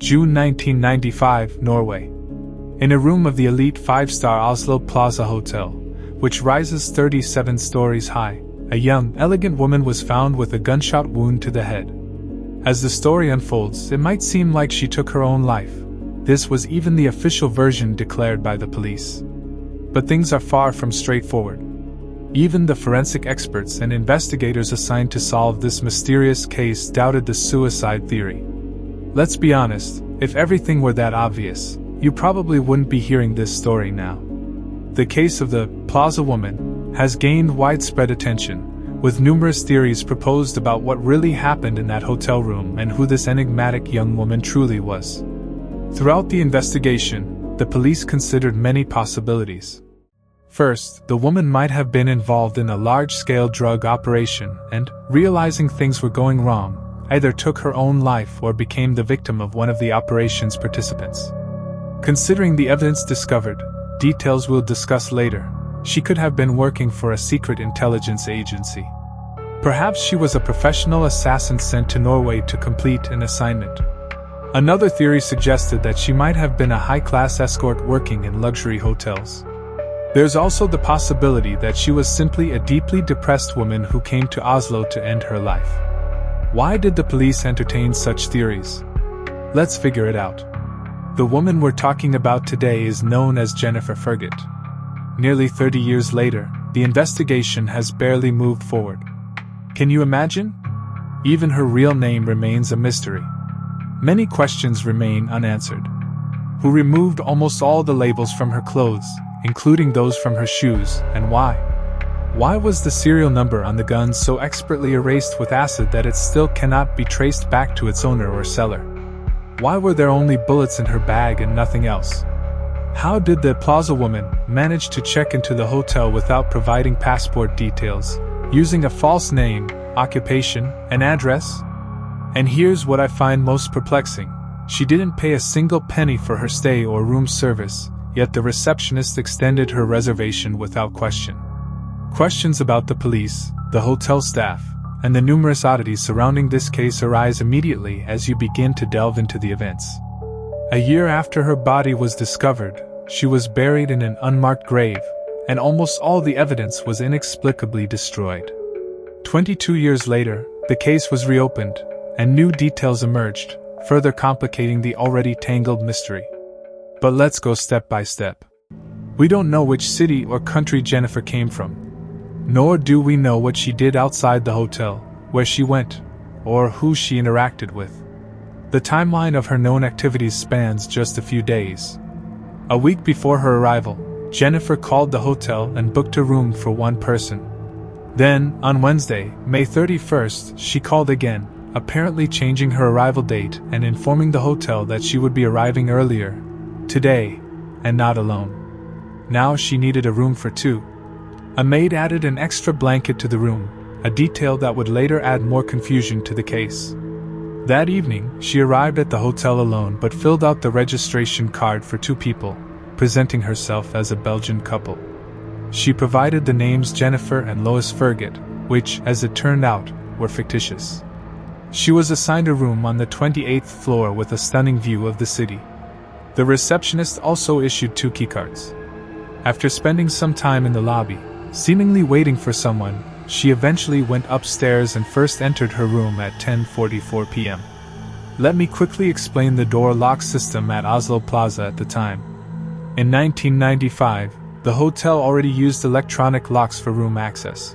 June 1995, Norway. In a room of the elite 5-star Oslo Plaza Hotel, which rises 37 stories high, a young, elegant woman was found with a gunshot wound to the head. As the story unfolds, it might seem like she took her own life. This was even the official version declared by the police. But things are far from straightforward. Even the forensic experts and investigators assigned to solve this mysterious case doubted the suicide theory. Let's be honest, if everything were that obvious, you probably wouldn't be hearing this story now. The case of the Plaza woman has gained widespread attention, with numerous theories proposed about what really happened in that hotel room and who this enigmatic young woman truly was. Throughout the investigation, the police considered many possibilities. First, the woman might have been involved in a large-scale drug operation and, realizing things were going wrong, either took her own life or became the victim of one of the operation's participants. Considering the evidence discovered, details we'll discuss later, she could have been working for a secret intelligence agency. Perhaps she was a professional assassin sent to Norway to complete an assignment. Another theory suggested that she might have been a high-class escort working in luxury hotels. There's also the possibility that she was simply a deeply depressed woman who came to Oslo to end her life. Why did the police entertain such theories? Let's figure it out. The woman we're talking about today is known as Jennifer Fergate. Nearly 30 years later, the investigation has barely moved forward. Can you imagine? Even her real name remains a mystery. Many questions remain unanswered. Who removed almost all the labels from her clothes, including those from her shoes, and why? Why was the serial number on the gun so expertly erased with acid that it still cannot be traced back to its owner or seller? Why were there only bullets in her bag and nothing else? How did the Plaza woman manage to check into the hotel without providing passport details, using a false name, occupation, and address? And here's what I find most perplexing. She didn't pay a single penny for her stay or room service, yet the receptionist extended her reservation without question. Questions about the police, the hotel staff, and the numerous oddities surrounding this case arise immediately as you begin to delve into the events. A year after her body was discovered, she was buried in an unmarked grave, and almost all the evidence was inexplicably destroyed. 22 years later, the case was reopened, and new details emerged, further complicating the already tangled mystery. But let's go step by step. We don't know which city or country Jennifer came from, nor do we know what she did outside the hotel, where she went, or who she interacted with. The timeline of her known activities spans just a few days. A week before her arrival, Jennifer called the hotel and booked a room for one person. Then, on Wednesday, May 31st, she called again, apparently changing her arrival date and informing the hotel that she would be arriving earlier, today, and not alone. Now she needed a room for two. A maid added an extra blanket to the room, a detail that would later add more confusion to the case. That evening, she arrived at the hotel alone but filled out the registration card for two people, presenting herself as a Belgian couple. She provided the names Jennifer and Lois Fergate, which, as it turned out, were fictitious. She was assigned a room on the 28th floor with a stunning view of the city. The receptionist also issued 2 keycards. After spending some time in the lobby, seemingly waiting for someone, she eventually went upstairs and first entered her room at 10:44 p.m. Let me quickly explain the door lock system at Oslo Plaza at the time. In 1995, the hotel already used electronic locks for room access.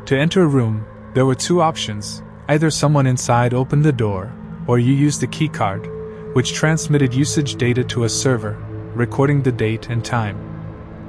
To enter a room, there were 2 options: either someone inside opened the door, or you used a keycard, which transmitted usage data to a server, recording the date and time.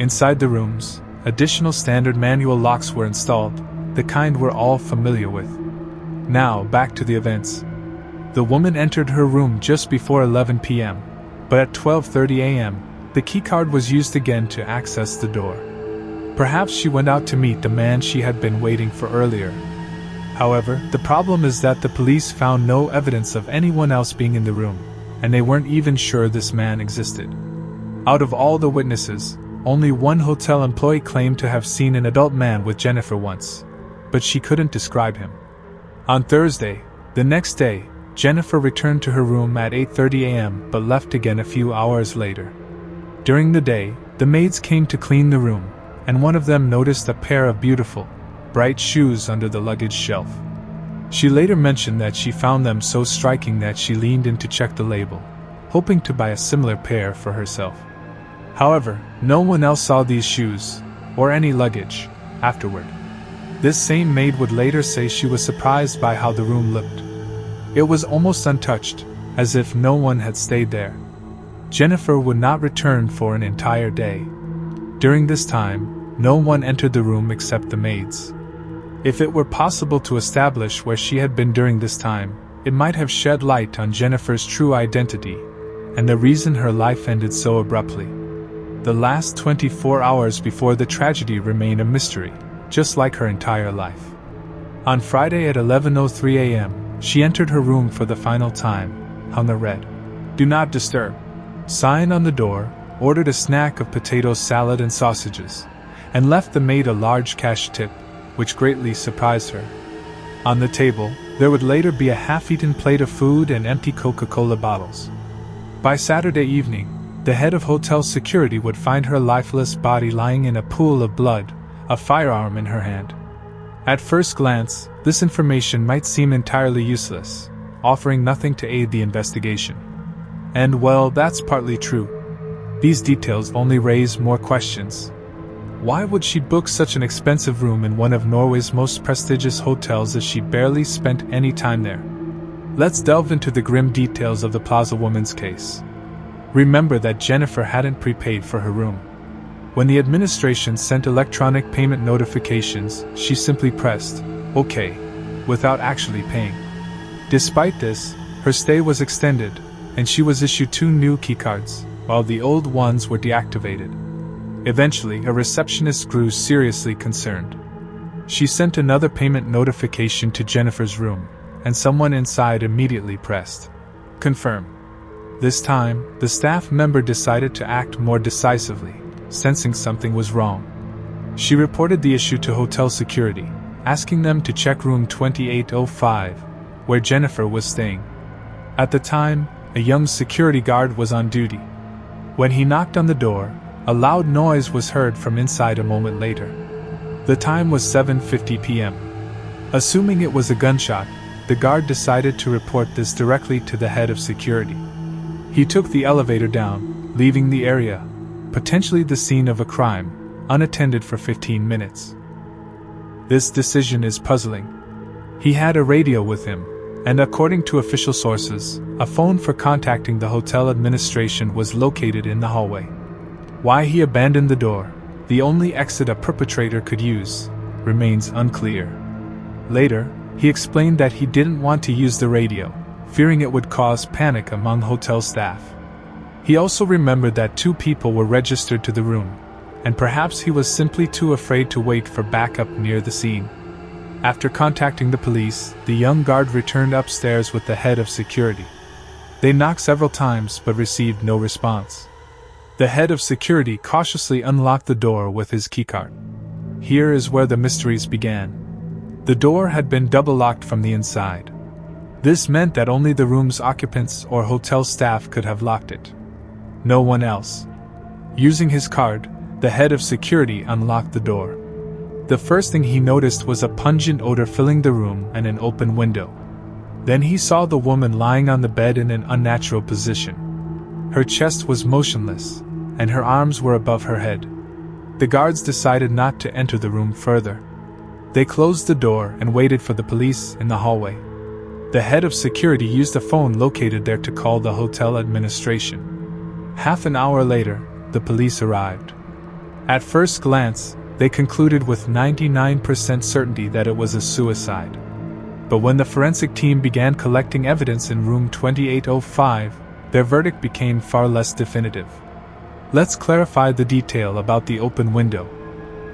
Inside the rooms, additional standard manual locks were installed, the kind we're all familiar with. Now, back to the events. The woman entered her room just before 11 p.m., but at 12:30 a.m., the keycard was used again to access the door. Perhaps she went out to meet the man she had been waiting for earlier. However, the problem is that the police found no evidence of anyone else being in the room, and they weren't even sure this man existed. Out of all the witnesses, only one hotel employee claimed to have seen an adult man with Jennifer once, but she couldn't describe him. On Thursday, the next day, Jennifer returned to her room at 8:30 a.m. but left again a few hours later. During the day, the maids came to clean the room, and one of them noticed a pair of beautiful, bright shoes under the luggage shelf. She later mentioned that she found them so striking that she leaned in to check the label, hoping to buy a similar pair for herself. However, no one else saw these shoes, or any luggage, afterward. This same maid would later say she was surprised by how the room looked. It was almost untouched, as if no one had stayed there. Jennifer would not return for an entire day. During this time, no one entered the room except the maids. If it were possible to establish where she had been during this time, it might have shed light on Jennifer's true identity, and the reason her life ended so abruptly. The last 24 hours before the tragedy remain a mystery, just like her entire life. On Friday at 11:03 a.m., she entered her room for the final time, hung a red "Do Not Disturb" sign on the door, ordered a snack of potato salad and sausages, and left the maid a large cash tip, which greatly surprised her. On the table, there would later be a half-eaten plate of food and empty Coca-Cola bottles. By Saturday evening, the head of hotel security would find her lifeless body lying in a pool of blood, a firearm in her hand. At first glance, this information might seem entirely useless, offering nothing to aid the investigation. And well, that's partly true. These details only raise more questions. Why would she book such an expensive room in one of Norway's most prestigious hotels if she barely spent any time there? Let's delve into the grim details of the Plaza woman's case. Remember that Jennifer hadn't prepaid for her room. When the administration sent electronic payment notifications, she simply pressed OK, without actually paying. Despite this, her stay was extended, and she was issued 2 new keycards, while the old ones were deactivated. Eventually, a receptionist grew seriously concerned. She sent another payment notification to Jennifer's room, and someone inside immediately pressed confirm. This time, the staff member decided to act more decisively, sensing something was wrong. She reported the issue to hotel security, asking them to check room 2805, where Jennifer was staying. At the time, a young security guard was on duty. When he knocked on the door, a loud noise was heard from inside a moment later. The time was 7:50 p.m. Assuming it was a gunshot, the guard decided to report this directly to the head of security. He took the elevator down, leaving the area, potentially the scene of a crime, unattended for 15 minutes. This decision is puzzling. He had a radio with him, and according to official sources, a phone for contacting the hotel administration was located in the hallway. Why he abandoned the door, the only exit a perpetrator could use, remains unclear. Later, he explained that he didn't want to use the radio, fearing it would cause panic among hotel staff. He also remembered that 2 people were registered to the room, and perhaps he was simply too afraid to wait for backup near the scene. After contacting the police, the young guard returned upstairs with the head of security. They knocked several times but received no response. The head of security cautiously unlocked the door with his keycard. Here is where the mysteries began. The door had been double-locked from the inside. This meant that only the room's occupants or hotel staff could have locked it. No one else. Using his card, the head of security unlocked the door. The first thing he noticed was a pungent odor filling the room and an open window. Then he saw the woman lying on the bed in an unnatural position. Her chest was motionless, and her arms were above her head. The guards decided not to enter the room further. They closed the door and waited for the police in the hallway. The head of security used a phone located there to call the hotel administration. Half an hour later, the police arrived. At first glance, they concluded with 99% certainty that it was a suicide. But when the forensic team began collecting evidence in room 2805, their verdict became far less definitive. Let's clarify the detail about the open window.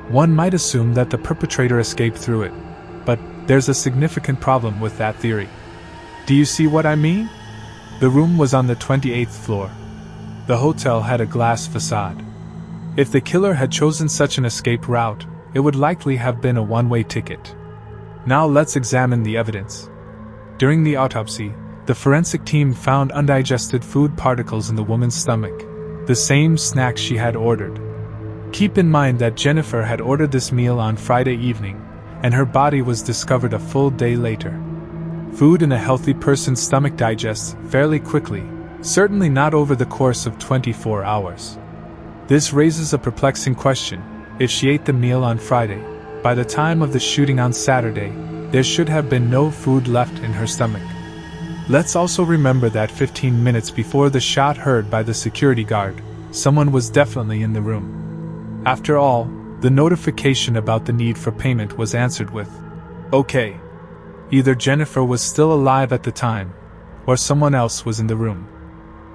One might assume that the perpetrator escaped through it, but there's a significant problem with that theory. Do you see what I mean? The room was on the 28th floor. The hotel had a glass facade. If the killer had chosen such an escape route, it would likely have been a one-way ticket. Now let's examine the evidence. During the autopsy, the forensic team found undigested food particles in the woman's stomach, the same snack she had ordered. Keep in mind that Jennifer had ordered this meal on Friday evening, and her body was discovered a full day later. Food in a healthy person's stomach digests fairly quickly, certainly not over the course of 24 hours. This raises a perplexing question. If she ate the meal on Friday, by the time of the shooting on Saturday, there should have been no food left in her stomach. Let's also remember that 15 minutes before the shot heard by the security guard, someone was definitely in the room. After all, the notification about the need for payment was answered with, "Okay." Either Jennifer was still alive at the time, or someone else was in the room.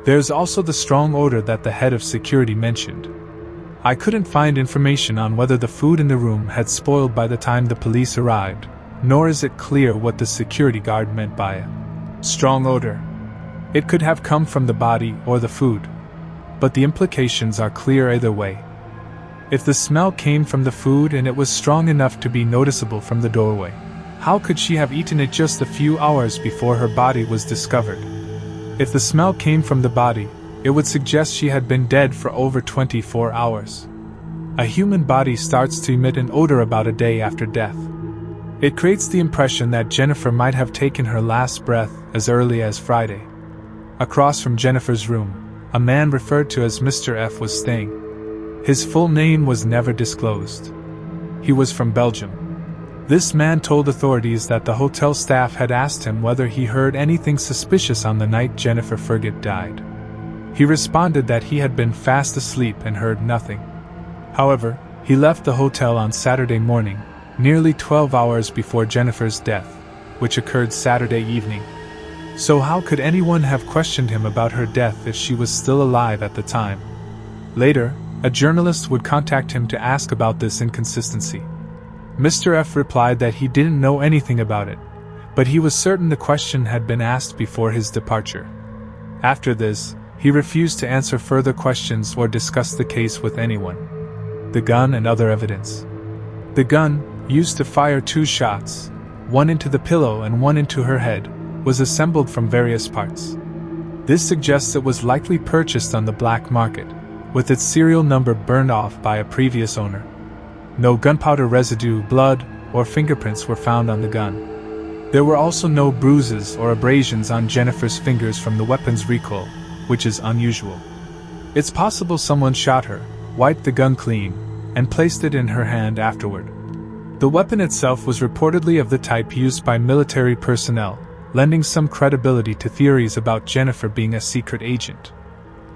There's also the strong odor that the head of security mentioned. I couldn't find information on whether the food in the room had spoiled by the time the police arrived, nor is it clear what the security guard meant by it. Strong odor. It could have come from the body or the food. But the implications are clear either way. If the smell came from the food and it was strong enough to be noticeable from the doorway, how could she have eaten it just a few hours before her body was discovered? If the smell came from the body, it would suggest she had been dead for over 24 hours. A human body starts to emit an odor about a day after death. It creates the impression that Jennifer might have taken her last breath as early as Friday. Across from Jennifer's room, a man referred to as Mr. F was staying. His full name was never disclosed. He was from Belgium. This man told authorities that the hotel staff had asked him whether he heard anything suspicious on the night Jennifer Fergate died. He responded that he had been fast asleep and heard nothing. However, he left the hotel on Saturday morning, nearly 12 hours before Jennifer's death, which occurred Saturday evening. So how could anyone have questioned him about her death if she was still alive at the time? Later, a journalist would contact him to ask about this inconsistency. Mr. F replied that he didn't know anything about it, but he was certain the question had been asked before his departure. After this, he refused to answer further questions or discuss the case with anyone. The gun and other evidence. The gun, used to fire 2 shots, one into the pillow and one into her head, was assembled from various parts. This suggests it was likely purchased on the black market, with its serial number burned off by a previous owner. No gunpowder residue, blood, or fingerprints were found on the gun. There were also no bruises or abrasions on Jennifer's fingers from the weapon's recoil, which is unusual. It's possible someone shot her, wiped the gun clean, and placed it in her hand afterward. The weapon itself was reportedly of the type used by military personnel, lending some credibility to theories about Jennifer being a secret agent.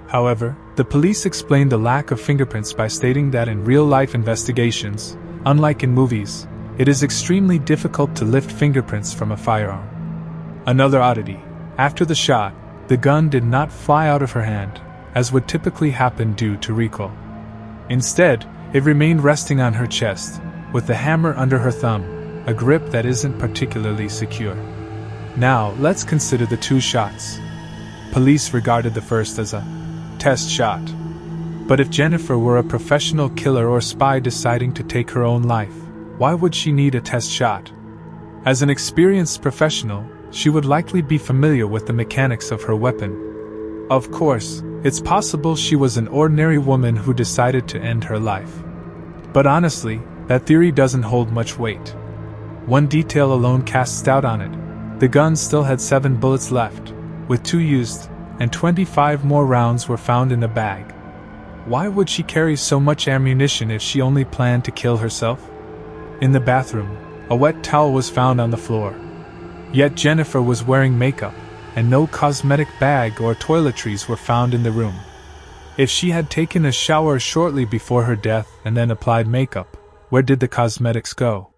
However, the police explained the lack of fingerprints by stating that in real-life investigations, unlike in movies, it is extremely difficult to lift fingerprints from a firearm. Another oddity: after the shot, the gun did not fly out of her hand, as would typically happen due to recoil. Instead, it remained resting on her chest, with the hammer under her thumb, a grip that isn't particularly secure. Now, let's consider the 2 shots. Police regarded the first as a test shot. But if Jennifer were a professional killer or spy deciding to take her own life, why would she need a test shot? As an experienced professional, she would likely be familiar with the mechanics of her weapon. Of course, it's possible she was an ordinary woman who decided to end her life. But honestly, that theory doesn't hold much weight. One detail alone casts doubt on it. The gun still had 7 bullets left, with 2 used, and 25 more rounds were found in the bag. Why would she carry so much ammunition if she only planned to kill herself? In the bathroom, a wet towel was found on the floor. Yet Jennifer was wearing makeup, and no cosmetic bag or toiletries were found in the room. If she had taken a shower shortly before her death and then applied makeup, where did the cosmetics go?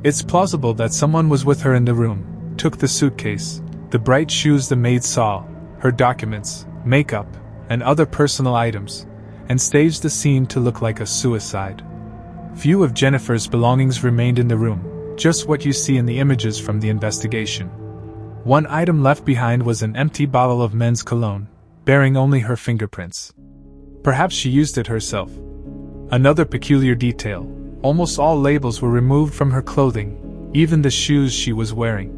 It's plausible that someone was with her in the room, took the suitcase, the bright shoes the maid saw, her documents, makeup, and other personal items, and staged the scene to look like a suicide. Few of Jennifer's belongings remained in the room, just what you see in the images from the investigation. One item left behind was an empty bottle of men's cologne, bearing only her fingerprints. Perhaps she used it herself. Another peculiar detail: almost all labels were removed from her clothing, even the shoes she was wearing.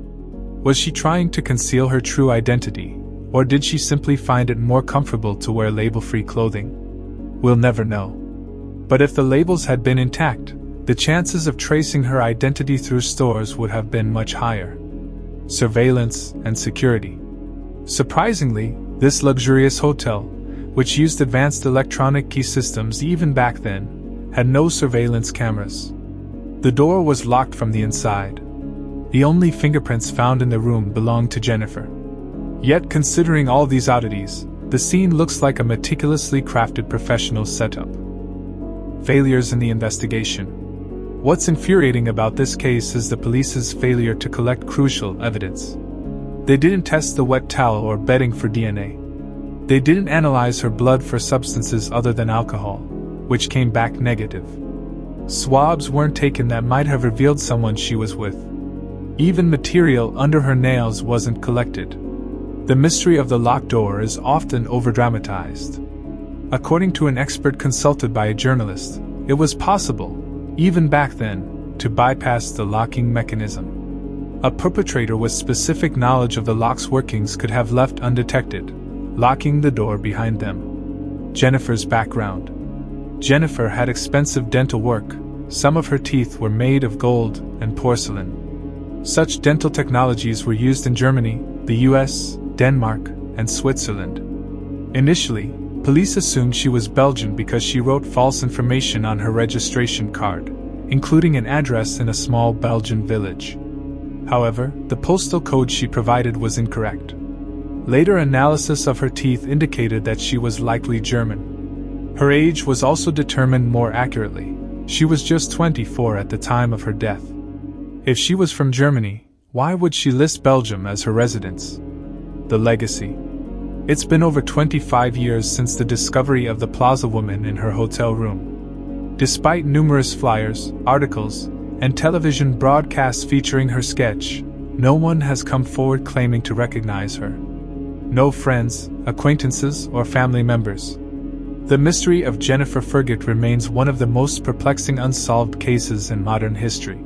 Was she trying to conceal her true identity, or did she simply find it more comfortable to wear label-free clothing? We'll never know. But if the labels had been intact, the chances of tracing her identity through stores would have been much higher. Surveillance and security. Surprisingly, this luxurious hotel, which used advanced electronic key systems even back then, had no surveillance cameras. The door was locked from the inside. The only fingerprints found in the room belonged to Jennifer. Yet, considering all these oddities, the scene looks like a meticulously crafted professional setup. Failures in the investigation. What's infuriating about this case is the police's failure to collect crucial evidence. They didn't test the wet towel or bedding for DNA. They didn't analyze her blood for substances other than alcohol, which came back negative. Swabs weren't taken that might have revealed someone she was with. Even material under her nails wasn't collected. The mystery of the locked door is often overdramatized. According to an expert consulted by a journalist, it was possible, even back then, to bypass the locking mechanism. A perpetrator with specific knowledge of the lock's workings could have left undetected, locking the door behind them. Jennifer's background. Jennifer had expensive dental work. Some of her teeth were made of gold and porcelain. Such dental technologies were used in Germany, the US, Denmark, and Switzerland. Initially, police assumed she was Belgian because she wrote false information on her registration card, including an address in a small Belgian village. However, the postal code she provided was incorrect. Later analysis of her teeth indicated that she was likely German. Her age was also determined more accurately. She was just 24 at the time of her death. If she was from Germany, why would she list Belgium as her residence? The legacy. It's been over 25 years since the discovery of the Plaza woman in her hotel room. Despite numerous flyers, articles, and television broadcasts featuring her sketch, no one has come forward claiming to recognize her. No friends, acquaintances, or family members. The mystery of Jennifer Fergate remains one of the most perplexing unsolved cases in modern history.